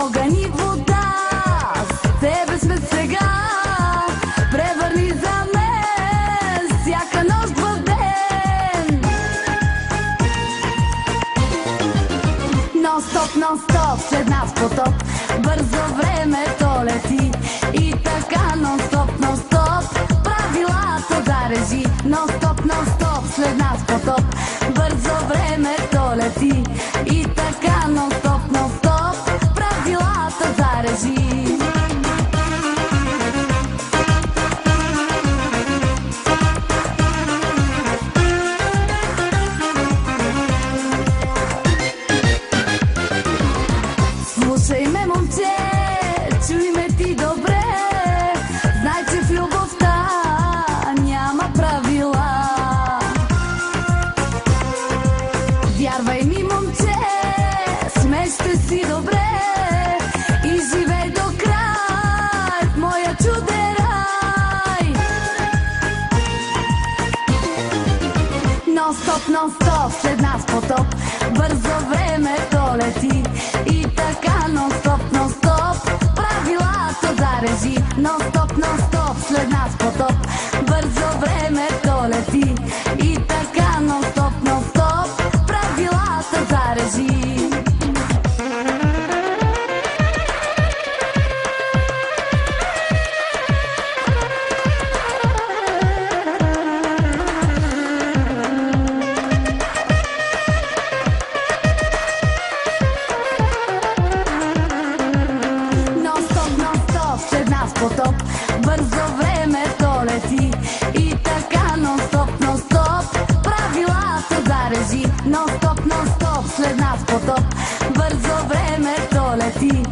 огън и вода, с тебе сме сега. Превърни за мен всяка нощ в ден. Нон-стоп, нон-стоп, след нас потоп, бързо времето лети. И така нон-стоп, нон-стоп, правилата зарежи. Нон-стоп, нон-стоп, след нас потоп, бързо времето лети. И така нон-стоп, нон-стоп, правилата зарежи. Слушай ме, момче, чуй ме ти добре. Знай, че в любовта няма правила. Вярвай ми, момче, смещай си добре и живей до край в моя чуден рай. Нон-стоп, нон-стоп, след нас потоп, бързо времето лети. И така нон-стоп, нон-стоп, правилата зарежи. Нон-стоп, нон-стоп, след нас потоп, бързо времето лети. И така нон-стоп, нон-стоп, правилата зарежи. Потоп, бързо времето лети. И така нон-стоп, нон-стоп, правилата зарежи. Нон-стоп, нон-стоп, след нас потоп, бързо времето лети.